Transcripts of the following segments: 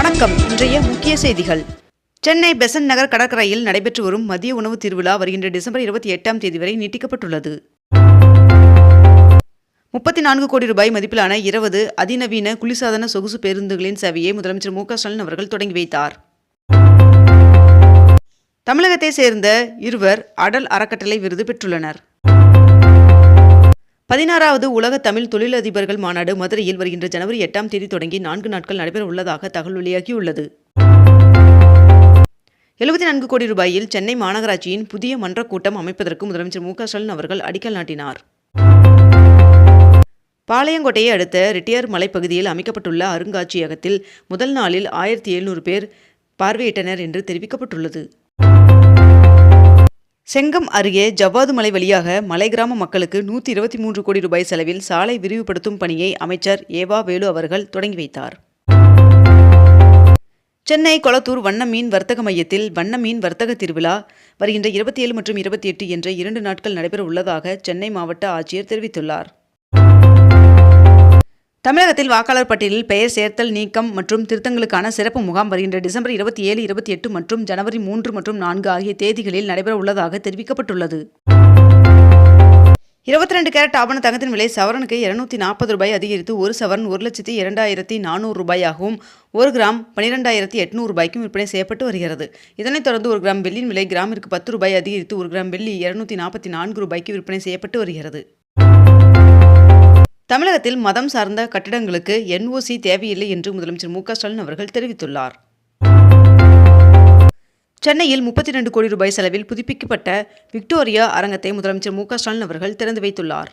வணக்கம். இன்றைய முக்கிய செய்திகள். சென்னை பெசன்ட் நகர் கடற்கரையில் நடைபெற்று வரும் மதிய உணவு திருவிழா வருகின்ற டிசம்பர் 28 வரை நீட்டிக்கப்பட்டுள்ளது. 34 கோடி ரூபாய் மதிப்பிலான 20 அதிநவீன குளிர்சாதன சொகுசு பேருந்துகளின் சேவையை முதலமைச்சர் மு க ஸ்டாலின் அவர்கள் தொடங்கி வைத்தார். தமிழகத்தை சேர்ந்த 2 அடல் அறக்கட்டளை விருது பெற்றுள்ளனர். 16வது உலக தமிழ் தொழிலதிபர்கள் மாநாடு மதுரையில் வருகின்ற ஜனவரி 8 தொடங்கி 4 நாட்கள் நடைபெற உள்ளதாக தகவல் வெளியாகியுள்ளது. 74 கோடி ரூபாயில் சென்னை மாநகராட்சியின் புதிய மன்ற கூட்டம் அமைப்பதற்கு முதலமைச்சர் மு க ஸ்டாலின் அவர்கள் அடிக்கல் நாட்டினார். பாளையங்கோட்டையை அடுத்த ரிட்டியார் மலைப்பகுதியில் அமைக்கப்பட்டுள்ள அருங்காட்சியகத்தில் முதல் நாளில் 1700 பேர் பார்வையிட்டனர் என்று தெரிவிக்கப்பட்டுள்ளது. செங்கம் அருகே ஜவ்வாது மலை வழியாக மலை கிராம மக்களுக்கு 123 கோடி ரூபாய் செலவில் சாலை விரிவுபடுத்தும் பணியை அமைச்சர் ஏவா வேலு அவர்கள் தொடங்கி வைத்தார். சென்னை கொளத்தூர் வண்ண மீன் வர்த்தக மையத்தில் வண்ண மீன் வர்த்தக திருவிழா வருகின்ற 27 மற்றும் 28 என்ற 2 நாட்கள் நடைபெற உள்ளதாக சென்னை மாவட்ட ஆட்சியர் தெரிவித்துள்ளார். தமிழகத்தில் வாக்காளர் பட்டியலில் பெயர் சேர்த்தல் நீக்கம் மற்றும் திருத்தங்களுக்கான சிறப்பு முகாம் வருகின்ற டிசம்பர் 27, 28 மற்றும் ஜனவரி 3 மற்றும் 4 ஆகிய தேதிகளில் நடைபெற உள்ளதாக தெரிவிக்கப்பட்டுள்ளது. 22 கேரட் ஆபண தங்கத்தின் விலை சவரனுக்கு 240 ரூபாய் அதிகரித்து 1 சவரன் 1,02,400 ரூபாயாகவும் 1 கிராம் 12,800 ரூபாய்க்கும் விற்பனை செய்யப்பட்டு வருகிறது. இதனைத் தொடர்ந்து 1 கிராம் வெள்ளியின் விலை கிராமிற்கு 10 ரூபாய் அதிகரித்து 1 கிராம் வெள்ளி 244 ரூபாய்க்கு விற்பனை செய்யப்பட்டு வருகிறது. தமிழகத்தில் மதம் சார்ந்த கட்டிடங்களுக்கு NOC தேவையில்லை என்று முதலமைச்சர் மு க ஸ்டாலின் அவர்கள் தெரிவித்துள்ளார். சென்னையில் 32 கோடி ரூபாய் செலவில் புதுப்பிக்கப்பட்ட விக்டோரியா அரங்கத்தை முதலமைச்சர் மு க ஸ்டாலின் அவர்கள் திறந்து வைத்துள்ளார்.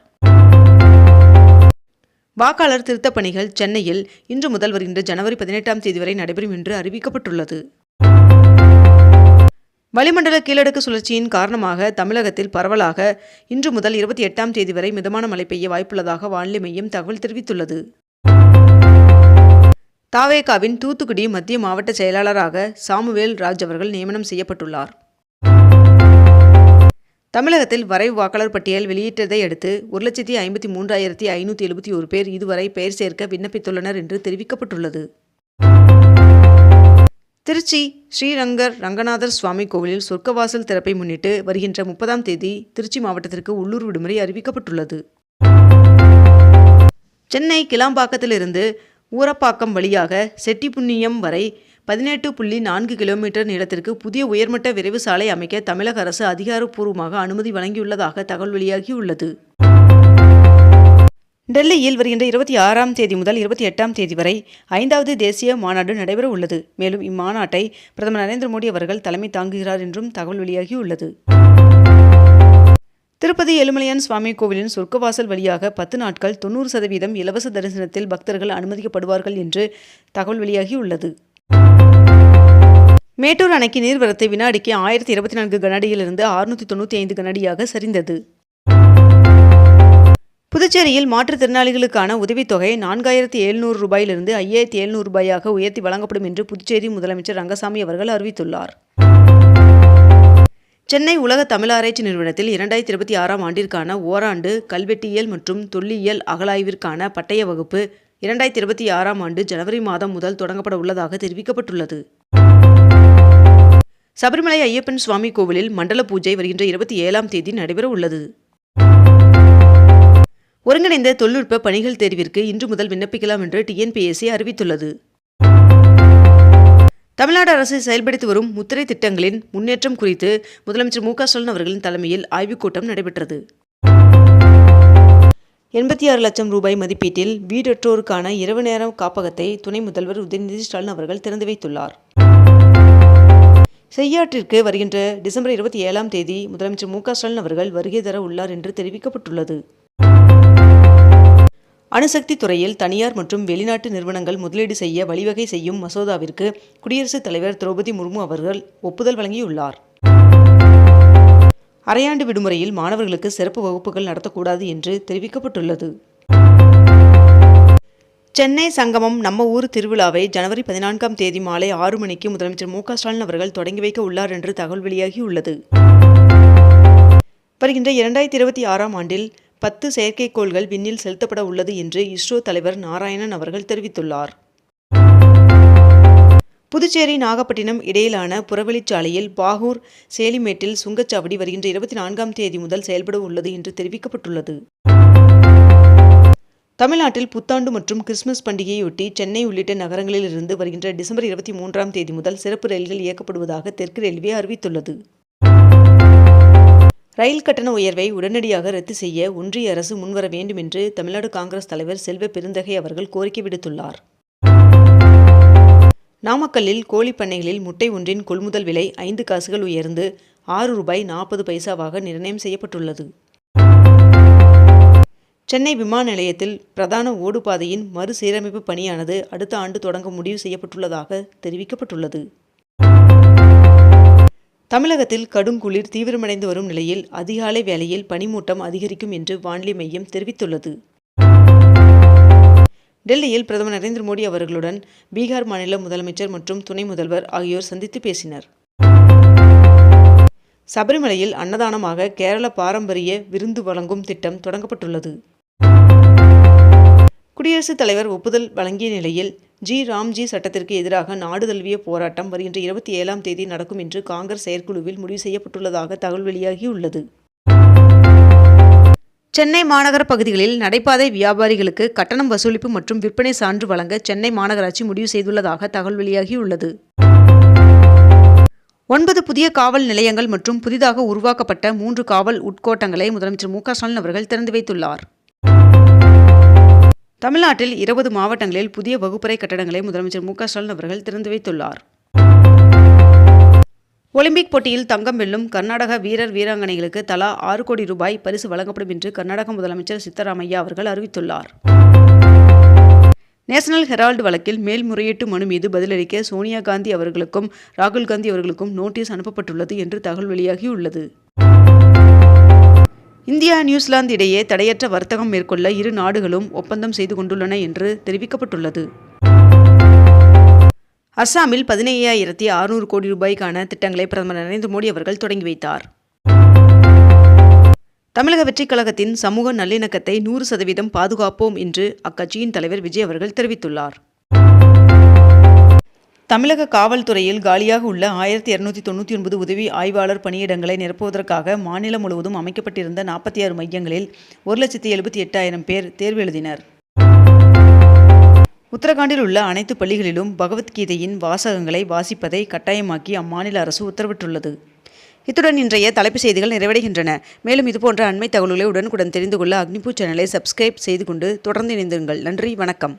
வாக்காளர் திருத்தப் பணிகள் சென்னையில் இன்று முதல் வருகின்ற ஜனவரி 18 வரை நடைபெறும் என்று அறிவிக்கப்பட்டுள்ளது. வளிமண்டல கீழடுக்கு சுழற்சியின் காரணமாக தமிழகத்தில் பரவலாக இன்று முதல் 28 வரை மிதமான மழை பெய்ய வாய்ப்புள்ளதாக வானிலை மையம் தகவல் தெரிவித்துள்ளது. தாவேகாவின் தூத்துக்குடி மத்திய மாவட்ட செயலாளராக சாமுவேல் ராஜ் அவர்கள் நியமனம் செய்யப்பட்டுள்ளார். தமிழகத்தில் வரைவு வாக்காளர் பட்டியல் வெளியிட்டதை அடுத்து 1,53,571 பேர் இதுவரை பெயர் சேர்க்க விண்ணப்பித்துள்ளனர் என்று தெரிவிக்கப்பட்டுள்ளது. திருச்சி ஸ்ரீரங்கர் ரங்கநாதர் சுவாமி கோவிலில் சொர்க்கவாசல் திறப்பை முன்னிட்டு வருகின்ற 30 திருச்சி மாவட்டத்திற்கு உள்ளூர் விடுமுறை அறிவிக்கப்பட்டுள்ளது. சென்னை கிளாம்பாக்கத்திலிருந்து ஊரப்பாக்கம் வழியாக செட்டிப்புண்ணியம் வரை 18.4 கிலோமீட்டர் நீளத்திற்கு புதிய உயர்மட்ட விரைவு சாலை அமைக்க தமிழக அரசு அதிகாரப்பூர்வமாக அனுமதி வழங்கியுள்ளதாக தகவல் வெளியாகியுள்ளது. டெல்லியில் வருகின்ற 26 முதல் 28 வரை 5வது தேசிய மாநாடு நடைபெற உள்ளது. மேலும் இம்மாநாட்டை பிரதமர் நரேந்திர மோடி அவர்கள் தலைமை தாங்குகிறார் என்றும் தகவல் வெளியாகியுள்ளது. திருப்பதி ஏழுமலையான் சுவாமி கோவிலின் சொர்க்கவாசல் வழியாக 10 நாட்கள் 90% இலவச தரிசனத்தில் பக்தர்கள் அனுமதிக்கப்படுவார்கள் என்று தகவல் வெளியாகியுள்ளது. மேட்டூர் அணைக்கு நீர்வரத்து வினாடிக்கு 1024 கனஅடியிலிருந்து 695 கனஅடியாக சரிந்தது. புதுச்சேரியில் மாற்றுத்திறனாளிகளுக்கான உதவித்தொகை 4,700 ரூபாயிலிருந்து 5,700 ரூபாயாக உயர்த்தி வழங்கப்படும் என்று புதுச்சேரி முதலமைச்சர் ரங்கசாமி அவர்கள் அறிவித்துள்ளார். சென்னை உலக தமிழ் ஆராய்ச்சி நிறுவனத்தில் 2026 ஆண்டிற்கான ஓராண்டு கல்வெட்டியல் மற்றும் தொல்லியல் அகழாய்விற்கான பட்டய வகுப்பு 2026 ஆண்டு ஜனவரி மாதம் முதல் தொடங்கப்பட உள்ளதாக தெரிவிக்கப்பட்டுள்ளது. சபரிமலை ஐயப்பன் சுவாமி கோவிலில் மண்டல பூஜை வருகின்ற 27 நடைபெற உள்ளது. ஒருங்கிணைந்த தொழில்நுட்ப பணிகள் தேர்விற்கு இன்று முதல் விண்ணப்பிக்கலாம் என்று TNPSC அறிவித்துள்ளது. தமிழ்நாடு அரசு செயல்படுத்தி வரும் முத்திரை திட்டங்களின் முன்னேற்றம் குறித்து முதலமைச்சர் மு க ஸ்டாலின் அவர்களின் தலைமையில் ஆய்வுக் கூட்டம் நடைபெற்றது. 86 லட்சம் ரூபாய் மதிப்பீட்டில் வீடற்றோருக்கான இரவு நேர காப்பகத்தை துணை முதல்வர் உதயநிதி ஸ்டாலின் அவர்கள் திறந்து வைத்துள்ளார். செய்யாற்றிற்கு வருகின்ற டிசம்பர் 27 முதலமைச்சர் மு க ஸ்டாலின் அவர்கள் வருகை தர உள்ளார் என்று தெரிவிக்கப்பட்டுள்ளது. அணுசக்தி துறையில் தனியார் மற்றும் வெளிநாட்டு நிறுவனங்கள் முதலீடு செய்ய வழிவகை செய்யும் மசோதாவிற்கு குடியரசுத் தலைவர் திரௌபதி முர்மு அவர்கள் ஒப்புதல் வழங்கியுள்ளார். அரையாண்டு விடுமுறையில் மாணவர்களுக்கு சிறப்பு வகுப்புகள் நடத்தக்கூடாது என்று தெரிவிக்கப்பட்டுள்ளது. சென்னை சங்கமம் நம்ம ஊர் திருவிழாவை ஜனவரி 14 மாலை 6 மணிக்கு முதலமைச்சர் மு க ஸ்டாலின் அவர்கள் தொடங்கி வைக்க உள்ளார் என்று தகவல் வெளியாகியுள்ளது. வருகின்ற 2026 ஆண்டில் 10 செயற்கைக்கோள்கள் விண்ணில் செலுத்தப்பட உள்ளது என்று இஸ்ரோ தலைவர் நாராயணன் அவர்கள் தெரிவித்துள்ளார். புதுச்சேரி நாகப்பட்டினம் இடையிலான புறவழிச்சாலையில் பாகூர் சேலிமேட்டில் சுங்கச்சாவடி வருகின்ற 24ஆம் தேதி முதல் செயல்பட உள்ளது என்று தெரிவிக்கப்பட்டுள்ளது. தமிழ்நாட்டில் புத்தாண்டு மற்றும் கிறிஸ்துமஸ் பண்டிகையொட்டி சென்னை உள்ளிட்ட நகரங்களிலிருந்து வருகின்ற டிசம்பர் 23ஆம் தேதி முதல் சிறப்பு ரயில்கள் இயக்கப்படுவதாக தெற்கு ரயில்வே அறிவித்துள்ளது. ரயில் கட்டண உயர்வை உடனடியாக ரத்து செய்ய ஒன்றிய அரசு முன்வர வேண்டும் என்று தமிழ்நாடு காங்கிரஸ் தலைவர் செல்வ பெருந்தகை அவர்கள் கோரிக்கை விடுத்துள்ளார். நாமக்கல்லில் கோழி பண்ணைகளில் முட்டை ஒன்றின் கொள்முதல் விலை 5 காசுகள் உயர்ந்து ₹6.40 நிர்ணயம் செய்யப்பட்டுள்ளது. சென்னை விமான நிலையத்தில் பிரதான ஓடுபாதையின் மறுசீரமைப்பு பணியானது அடுத்த ஆண்டு தொடங்க முடிவு செய்யப்பட்டுள்ளதாக தெரிவிக்கப்பட்டுள்ளது. தமிழகத்தில் கடுங்குளிர் தீவிரமடைந்து வரும் நிலையில் அதிகாலை வேளையில் பனிமூட்டம் அதிகரிக்கும் என்று வானிலை மையம் தெரிவித்துள்ளது. டெல்லியில் பிரதமர் நரேந்திர மோடி அவர்களுடன் பீகார் மாநில முதலமைச்சர் மற்றும் துணை முதல்வர் ஆகியோர் சந்தித்து பேசினர். சபரிமலையில் அன்னதானமாக கேரள பாரம்பரிய விருந்து வழங்கும் திட்டம் தொடங்கப்பட்டுள்ளது. குடியரசுத் தலைவர் ஒப்புதல் வழங்கிய நிலையில் ராம்ஜி சட்டத்திற்கு எதிராக நாடு தழுவிய போராட்டம் வருகின்ற 27ஆம் தேதி நடக்கும் என்று காங்கிரஸ் செயற்குழுவில் முடிவு செய்யப்பட்டுள்ளதாக தகவல் வெளியாகியுள்ளது. சென்னை மாநகர பகுதிகளில் நடைபாதை வியாபாரிகளுக்கு கட்டணம் வசூலிப்பு மற்றும் விற்பனை சான்று வழங்க சென்னை மாநகராட்சி முடிவு செய்துள்ளதாக தகவல் வெளியாகியுள்ளது. 9 புதிய காவல் நிலையங்கள் மற்றும் புதிதாக உருவாக்கப்பட்ட 3 காவல் உட்கோட்டங்களை முதலமைச்சர் மு.க. ஸ்டாலின் அவர்கள் திறந்து வைத்துள்ளார். தமிழ்நாட்டில் 20 மாவட்டங்களில் புதிய வகுப்பறை கட்டடங்களை முதலமைச்சர் மு.க. ஸ்டாலின் அவர்கள் திறந்து வைத்துள்ளார். ஒலிம்பிக் போட்டியில் தங்கம் வெல்லும் கர்நாடக வீரர் வீராங்கனைகளுக்கு தலா ₹6 கோடி பரிசு வழங்கப்படும் என்று கர்நாடக முதலமைச்சர் சித்தராமையா அவர்கள் அறிவித்துள்ளார். நேஷனல் ஹெரால்டு வழக்கில் மேல்முறையீட்டு மனு மீது பதிலளிக்க சோனியா காந்தி அவர்களுக்கும் ராகுல் காந்தி அவர்களுக்கும் நோட்டீஸ் அனுப்பப்பட்டுள்ளது என்று தகவல் வெளியாகியுள்ளது. இந்தியா நியூசிலாந்து இடையே தடையற்ற வர்த்தகம் மேற்கொள்ள இரு நாடுகளும் ஒப்பந்தம் செய்து கொண்டுள்ளன என்று தெரிவிக்கப்பட்டுள்ளது. அஸ்ஸாமில் 15,600 கோடி ரூபாய்க்கான திட்டங்களை பிரதமர் நரேந்திர மோடி அவர்கள் தொடங்கி வைத்தார். தமிழக வெற்றிக் கழகத்தின் சமூக நல்லிணக்கத்தை 100% பாதுகாப்போம் என்று அக்கட்சியின் தலைவர் விஜய் அவர்கள் தெரிவித்துள்ளார். தமிழக காவல்துறையில் காலியாக உள்ள 1299 உதவி ஆய்வாளர் பணியிடங்களை நிரப்புவதற்காக மாநிலம் முழுவதும் அமைக்கப்பட்டிருந்த 46 மையங்களில் 1,78,000 பேர் தேர்வு எழுதினர். உத்தரகாண்டில் உள்ள அனைத்து பள்ளிகளிலும் பகவத்கீதையின் வாசகங்களை வாசிப்பதை கட்டாயமாக்கி அம்மாநில அரசு உத்தரவிட்டுள்ளது. இத்துடன் இன்றைய தலைப்புச் செய்திகள் நிறைவடைகின்றன. மேலும் இதுபோன்ற அண்மை தகவல்களை உடனுக்குடன் தெரிந்து கொள்ள அக்னிபூ சேனலை சப்ஸ்கிரைப் செய்து கொண்டு தொடர்ந்து இணைந்திருங்கள். நன்றி, வணக்கம்.